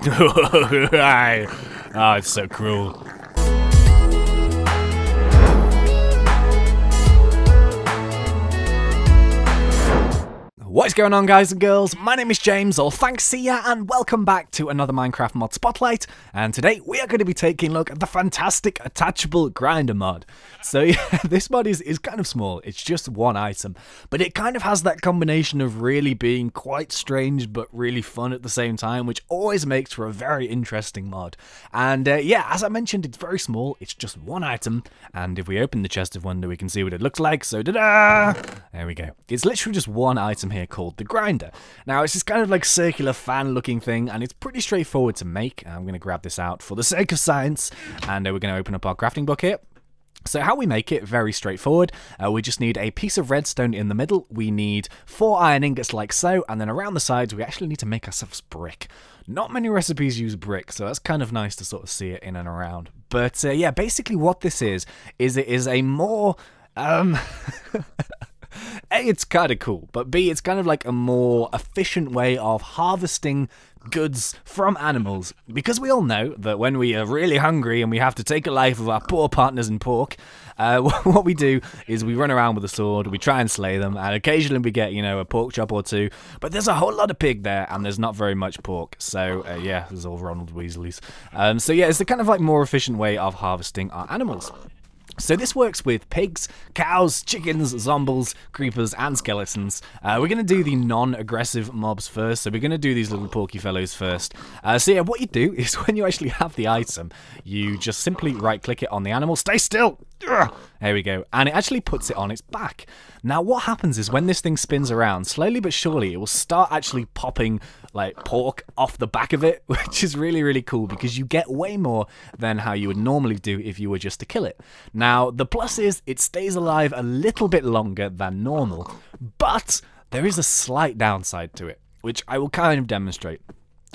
Oh, it's so cruel. What is going on, guys and girls? My name is James, or ThnxCya, and welcome back to another Minecraft mod spotlight. And today we are going to be taking a look at the fantastic attachable grinder mod. So yeah, this mod is kind of small. It's just one item, but it kind of has that combination of really being quite strange but really fun at the same time, which always makes for a very interesting mod. And yeah, as I mentioned, it's very small. It's just one item, and if we open the chest of wonder, we can see what it looks like. So da-da! There we go. It's literally just one item here called the grinder. Now it's this kind of like circular fan looking thing, and it's pretty straightforward to make. I'm going to grab this out for the sake of science, and we're going to open up our crafting book here. So how we make it, very straightforward. We just need a piece of redstone in the middle, we need 4 iron ingots like so, and then around the sides we actually need to make ourselves brick. Not many recipes use brick, so that's kind of nice to sort of see it in and around. But yeah, basically what this is it is a more A, it's kind of cool, but B, it's kind of like a more efficient way of harvesting goods from animals, because we all know that when we are really hungry and we have to take a life of our poor partners in pork, what we do is we run around with a sword, we try and slay them, and occasionally we get, you know, a pork chop or two, but there's a whole lot of pig there, and there's not very much pork, so yeah, there's all Ronald Weasleys. So yeah, it's the kind of like more efficient way of harvesting our animals. So this works with pigs, cows, chickens, zombies, creepers, and skeletons. We're going to do the non-aggressive mobs first, so we're going to do these little porky fellows first. So yeah, what you do is when you actually have the item, you just simply right-click it on the animal, stay still! There we go, and it actually puts it on its back. Now what happens is when this thing spins around, slowly but surely it will start actually popping like pork off the back of it, which is really, really cool because you get way more than how you would normally do if you were just to kill it. Now the plus is it stays alive a little bit longer than normal, but there is a slight downside to it, which I will kind of demonstrate.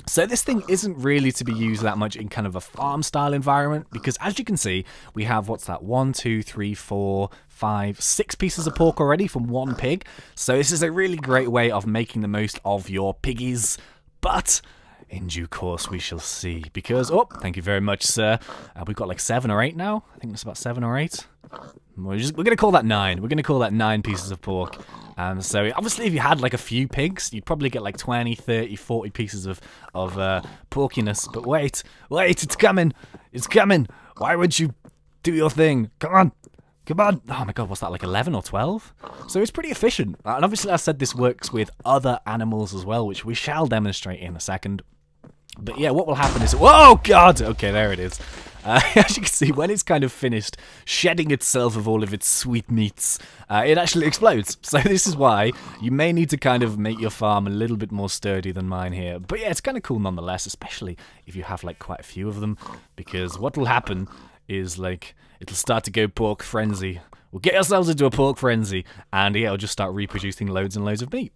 So this thing isn't really to be used that much in kind of a farm style environment, because as you can see, we have, what's that, 1, 2, 3, 4, 5, 6 pieces of pork already from one pig. So this is a really great way of making the most of your piggies, but in due course we shall see, because, oh, thank you very much, sir. We've got like 7 or 8 now. I think that's about 7 or 8. We're going to call that 9. We're going to call that 9 pieces of pork. So obviously if you had like a few pigs, you'd probably get like 20, 30, 40 pieces of porkiness. But wait, it's coming. It's coming. Why would you do your thing? Come on. Come on. Oh my god, what's that, like 11 or 12? So it's pretty efficient. And obviously I said this works with other animals as well, which we shall demonstrate in a second. But yeah, what will happen is... Whoa, god! Okay, there it is. As you can see, when it's kind of finished shedding itself of all of its sweet meats, it actually explodes. So this is why you may need to kind of make your farm a little bit more sturdy than mine here. But yeah, it's kind of cool nonetheless, especially if you have like quite a few of them, because what will happen is like it'll start to go pork frenzy. We'll get ourselves into a pork frenzy, and yeah, it'll just start reproducing loads and loads of meat.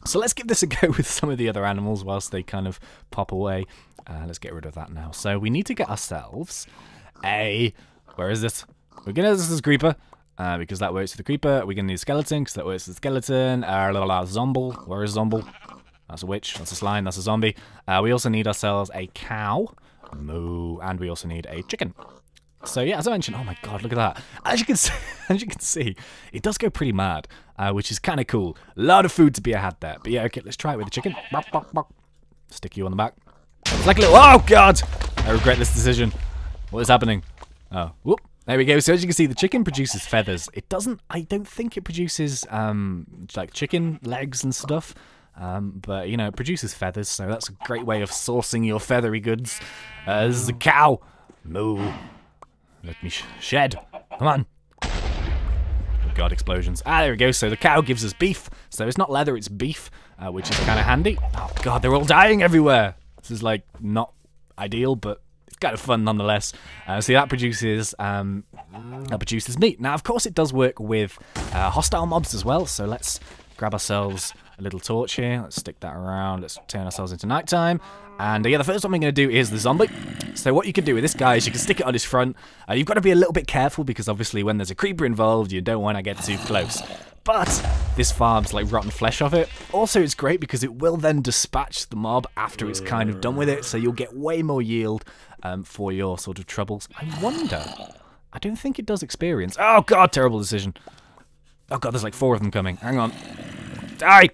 So let's give this a go with some of the other animals whilst they kind of pop away. Let's get rid of that now. So we need to get ourselves a... Where is this? We're going to... This is a creeper, because that works for the creeper. We're going to need a skeleton, because that works for the skeleton. Zomble. Where is Zomble? That's a witch. That's a slime. That's a zombie. We also need ourselves a cow. Moo. And we also need a chicken. So yeah, as I mentioned, oh my god, look at that. As you can see, it does go pretty mad, which is kind of cool. A lot of food to be had there. But yeah, okay, let's try it with the chicken. Stick you on the back. It's like a little... Oh god! I regret this decision. What is happening? Oh, whoop. There we go. So as you can see, the chicken produces feathers. It doesn't... I don't think it produces, like chicken legs and stuff. But, you know, it produces feathers, so that's a great way of sourcing your feathery goods. This is a cow. Moo. Let me shed. Come on. Oh god, explosions. Ah, there we go. So the cow gives us beef. So it's not leather, it's beef, which is kind of handy. Oh god, they're all dying everywhere. This is like not ideal, but it's kind of fun nonetheless. So that produces meat. Now, of course, it does work with hostile mobs as well. So let's grab ourselves a little torch here. Let's stick that around. Let's turn ourselves into nighttime. And yeah, the first one we're going to do is the zombie. So what you can do with this guy is you can stick it on his front. You've got to be a little bit careful because obviously when there's a creeper involved, you don't want to get too close. but this farms like rotten flesh of it. Also, it's great because it will then dispatch the mob after it's kind of done with it, so you'll get way more yield for your sort of troubles. I wonder. I don't think it does experience. Oh god, terrible decision. Oh god, there's like 4 of them coming. Hang on. Die!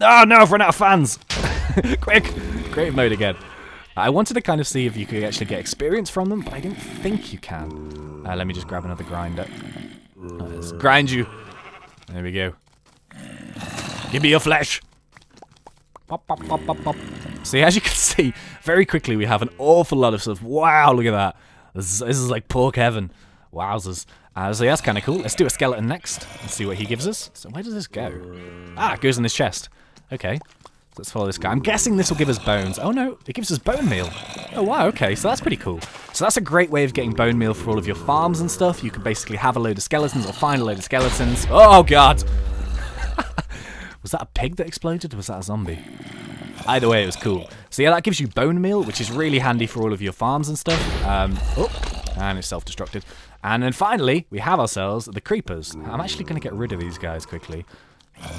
Oh no, I've run out of fans. Quick! Creative mode again. I wanted to kind of see if you could actually get experience from them, but I don't think you can. Let me just grab another grinder. Let's grind you. There we go. Give me your flesh. Pop, pop, pop, pop, pop. See, as you can see, very quickly we have an awful lot of stuff. Wow, look at that. This is like pork heaven. Wowzers. So yeah, that's kind of cool. Let's do a skeleton next and see what he gives us. So where does this go? Ah, it goes in his chest. Okay. Let's follow this guy. I'm guessing this will give us bones. Oh no, it gives us bone meal. Oh wow, okay, so that's pretty cool. So that's a great way of getting bone meal for all of your farms and stuff. You can basically have a load of skeletons or find a load of skeletons. Oh god! Was that a pig that exploded or was that a zombie? Either way, it was cool. So yeah, that gives you bone meal, which is really handy for all of your farms and stuff. And it's self-destructed. And then finally, we have ourselves the creepers. I'm actually going to get rid of these guys quickly.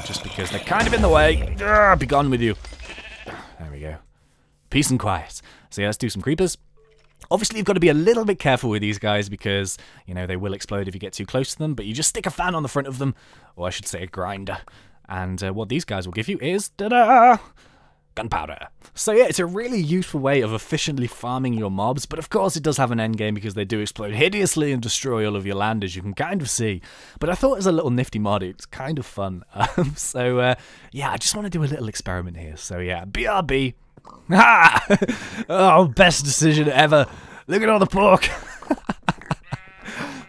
Just because they're kind of in the way. Be gone with you. There we go. Peace and quiet. So yeah, let's do some creepers. Obviously, you've got to be a little bit careful with these guys because, you know, they will explode if you get too close to them. But you just stick a fan on the front of them. Or I should say a grinder. And what these guys will give you is, ta-da! Gunpowder. So yeah, it's a really useful way of efficiently farming your mobs, but of course it does have an end game because they do explode hideously and destroy all of your land, as you can kind of see. But I thought it was a little nifty mod, it's kind of fun. Yeah, I just want to do a little experiment here. So yeah, BRB. Ha! Oh, best decision ever. Look at all the pork.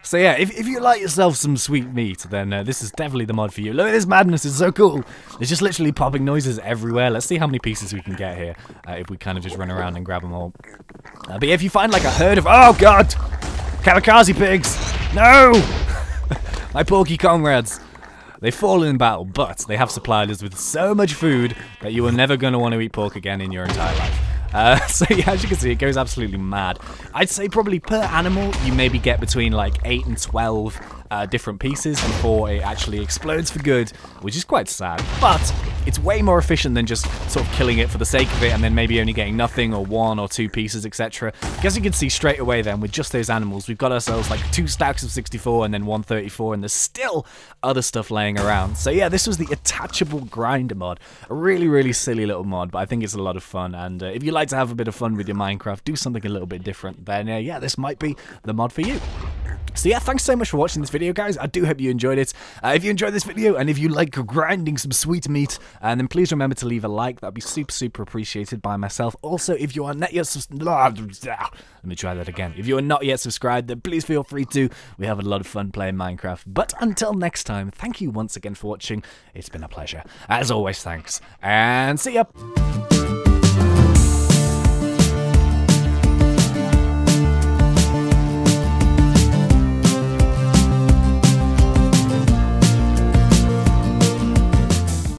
So yeah, if you like yourself some sweet meat, then this is definitely the mod for you. Look at this madness, it's so cool. There's just literally popping noises everywhere. Let's see how many pieces we can get here if we kind of just run around and grab them all. But yeah, if you find like a herd of... Oh god! Kamikaze pigs! No! My porky comrades. They fall in battle, but they have supplied us with so much food that you are never going to want to eat pork again in your entire life. So yeah, as you can see, it goes absolutely mad. I'd say probably per animal, you maybe get between like 8 and 12 different pieces before it actually explodes for good, which is quite sad. But it's way more efficient than just sort of killing it for the sake of it and then maybe only getting nothing or 1 or 2 pieces, etc. As you can see straight away then, with just those animals, we've got ourselves like 2 stacks of 64 and then 134, and there's still other stuff laying around. So yeah, this was the attachable grinder mod. A really, really silly little mod, but I think it's a lot of fun. And if you like to have a bit of fun with your Minecraft, do something a little bit different, then yeah, this might be the mod for you. So yeah, thanks so much for watching this video, guys. I do hope you enjoyed it. If you enjoyed this video and if you like grinding some sweet meat, then please remember to leave a like. That'd be super, super appreciated by myself. Also, if you are not yet let me try that again. If you are not yet subscribed, then please feel free to. We have a lot of fun playing Minecraft. But until next time, thank you once again for watching. It's been a pleasure. As always, thanks. And see ya!